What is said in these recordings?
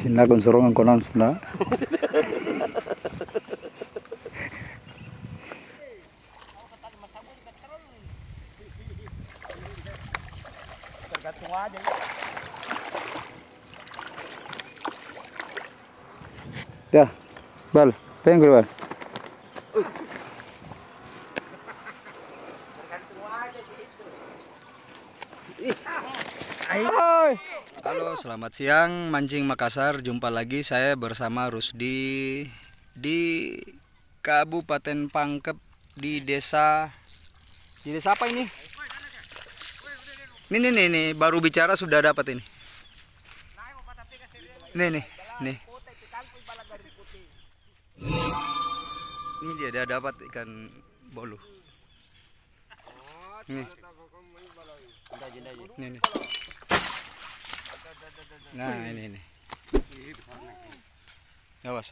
Cinta kun sorongan konan sunda. Tergantung aja. Ya, bal, pengen bal. Halo, selamat siang Mancing Makassar. Jumpa lagi saya bersama Rusdi di Kabupaten Pangkep di desa apa ini? Nih, baru bicara sudah dapat ini. Nih. Ini dia dapat ikan bolu. Nih. Nih. Nah, ini. Awas.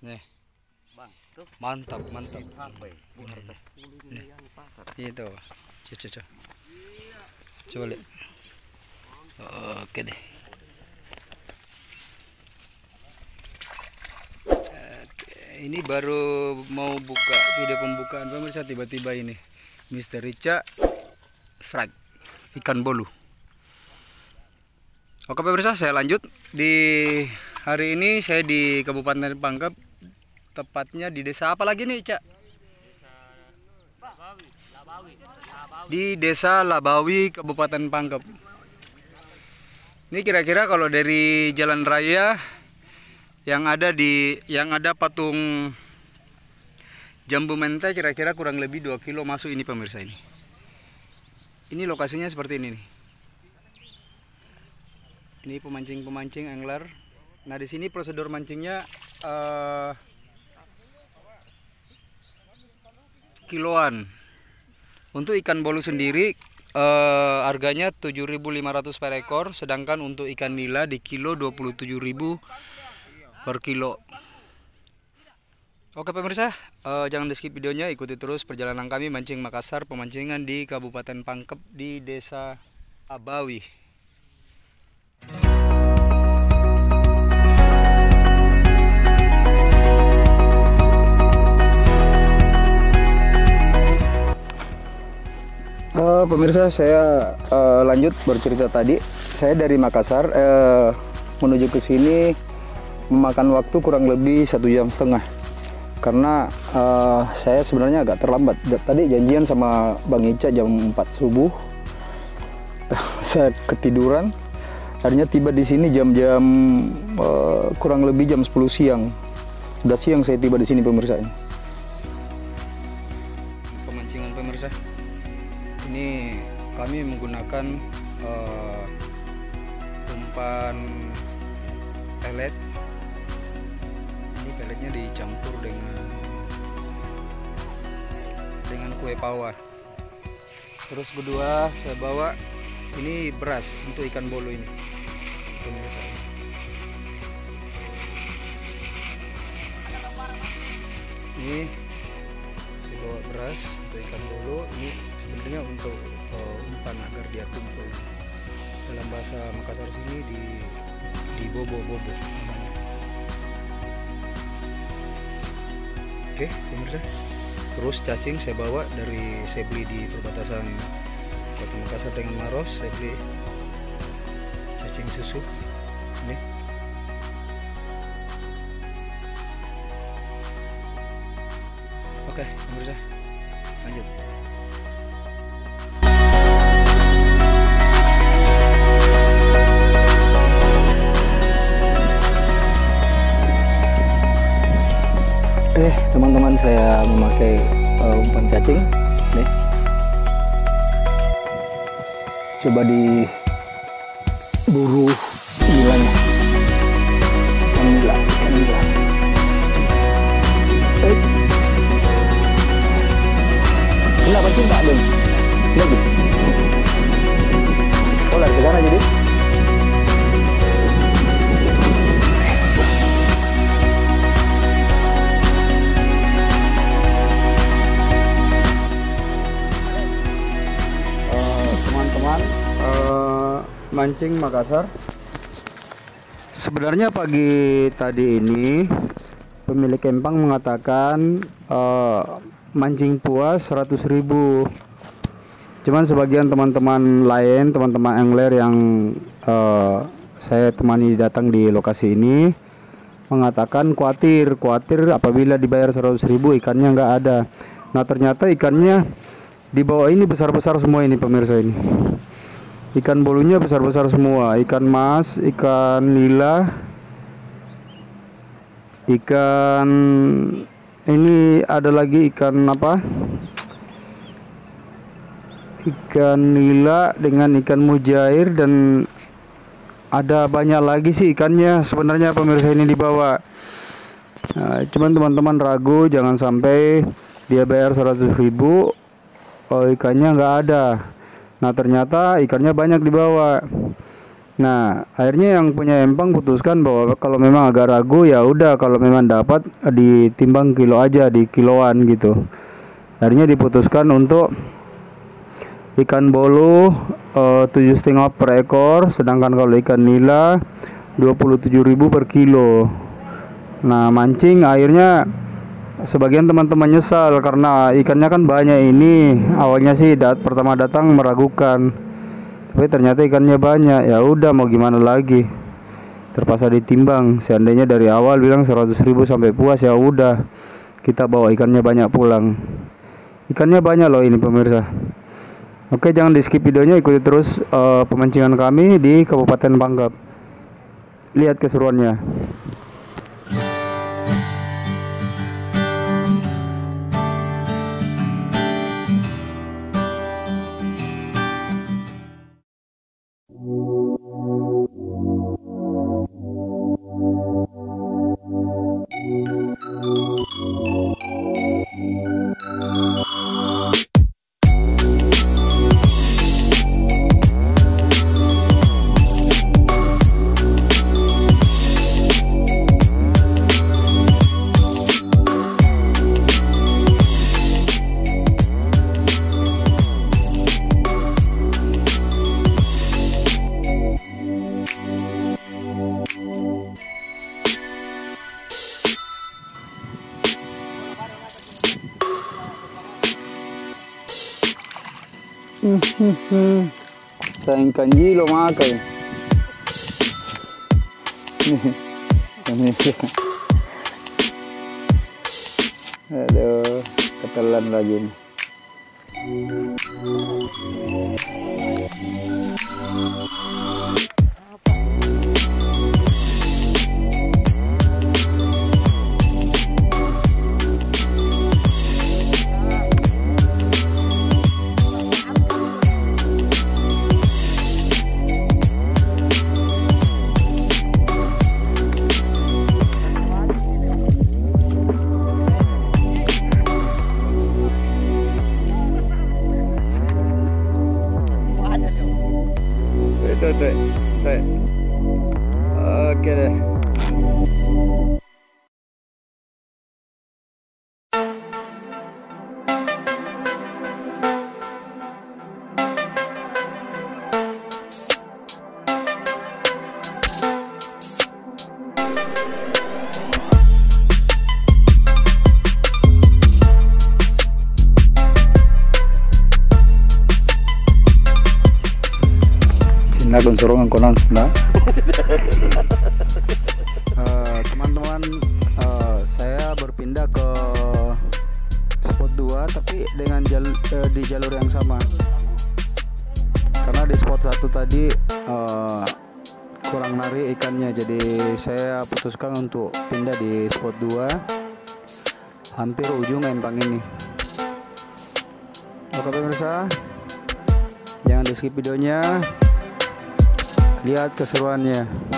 Nih. Mantap. Nih. Itu. Coba lihat. Oke deh. Ini baru mau buka video pembukaan pemirsa, tiba-tiba ini Mr. Rica strike ikan bolu. Oke pemirsa, saya lanjut. Di hari ini saya di Kabupaten Pangkep, tepatnya di desa apa lagi nih, Cak? Di desa Labawi, Kabupaten Pangkep. Ini kira-kira kalau dari jalan raya yang ada patung Jambu Mente, kira-kira kurang lebih 2 kilo masuk ini pemirsa ini. Ini lokasinya seperti ini nih. Ini pemancing angler. Nah, di sini prosedur mancingnya kiloan. Untuk ikan bolu sendiri harganya 7.500 per ekor, sedangkan untuk ikan nila di kilo 27.000 per kilo. Oke pemirsa, jangan di skip videonya, ikuti terus perjalanan kami mancing Makassar, pemancingan di Kabupaten Pangkep di desa Abawi. Pemirsa, saya lanjut bercerita tadi. Saya dari Makassar menuju ke sini memakan waktu kurang lebih 1,5 jam, karena saya sebenarnya agak terlambat. Tadi janjian sama Bang Ica jam 4 subuh. Saya ketiduran. Akhirnya tiba di sini jam-jam kurang lebih jam 10 siang. Sudah siang saya tiba di sini pemirsa. Pemancingan pemirsa. Ini kami menggunakan umpan pelet. Ini peletnya dicampur dengan kue pawa. Terus kedua saya bawa ini beras untuk ikan bolu ini pemirsa. Ini saya bawa beras untuk ikan bolu. Ini sebenarnya untuk umpan agar dia kumpul. Dalam bahasa Makassar sini di bobo namanya. Oke pemirsa, terus cacing saya bawa saya beli di perbatasan Kota Makassar dengan Maros. Saya beli cacing susu ini. Oke pemirsa, lanjut. Teman-teman, saya memakai umpan cacing nih. Coba diburu nilainya. Ikan nila. Ini apa sih Pak Den? Lagi. Oh, lari ke sana jadi. Mancing Makassar Sebenarnya pagi tadi ini pemilik empang mengatakan mancing puas 100.000. Cuman sebagian teman-teman lain, teman-teman angler yang saya temani datang di lokasi ini mengatakan khawatir apabila dibayar 100.000 ikannya nggak ada. Nah ternyata ikannya di bawah ini besar-besar semua ini pemirsa ini. Ikan bolunya besar-besar semua, ikan mas, ikan nila, ikan ini ada lagi ikan apa? Ikan nila dengan ikan mujair dan ada banyak lagi sih ikannya sebenarnya pemirsa ini dibawa. Nah, cuman teman-teman ragu jangan sampai dia bayar 100.000 ikannya nggak ada. Nah ternyata ikannya banyak dibawa. Nah akhirnya yang punya empang putuskan bahwa kalau memang agak ragu ya udah, kalau memang dapat ditimbang kilo aja, di kiloan gitu. Akhirnya diputuskan untuk ikan bolu 7,5 per ekor, sedangkan kalau ikan nila 27.000 per kilo. Nah mancing akhirnya sebagian teman-teman nyesal karena ikannya kan banyak ini. Awalnya sih pertama datang meragukan, tapi ternyata ikannya banyak. Ya udah mau gimana lagi, terpaksa ditimbang. Seandainya dari awal bilang 100.000 sampai puas, ya udah kita bawa ikannya banyak pulang. Ikannya banyak loh ini pemirsa. Oke, jangan di skip videonya, ikuti terus pemancingan kami di Kabupaten Pangkep. Lihat keseruannya. Sayang kanji lo makai. Aduh, ketelan lagi nih. Oke deh. Nagong sorongan konan sudah. Teman-teman, saya berpindah ke spot 2 tapi dengan di jalur yang sama. Karena di spot 1 tadi kurang narik ikannya, jadi saya putuskan untuk pindah di spot 2 hampir ujung empang ini. Oke pemirsa, jangan di skip videonya. Lihat keseruannya.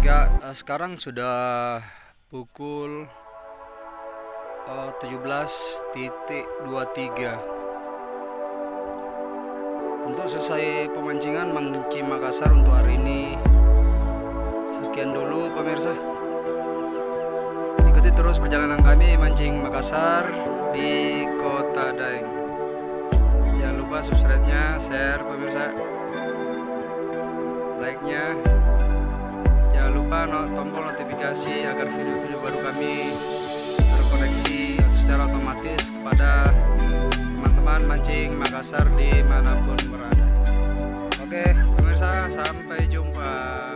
Ya, sekarang sudah pukul 17.23. Untuk selesai pemancingan mancing Makassar untuk hari ini. Sekian dulu pemirsa. Ikuti terus perjalanan kami mancing Makassar di Kota Daeng. Jangan lupa subscribe-nya, share pemirsa, like-nya. Jangan lupa tombol notifikasi agar video-video baru kami terkoneksi secara otomatis kepada teman-teman mancing Makassar dimanapun berada. Oke pemirsa, sampai jumpa.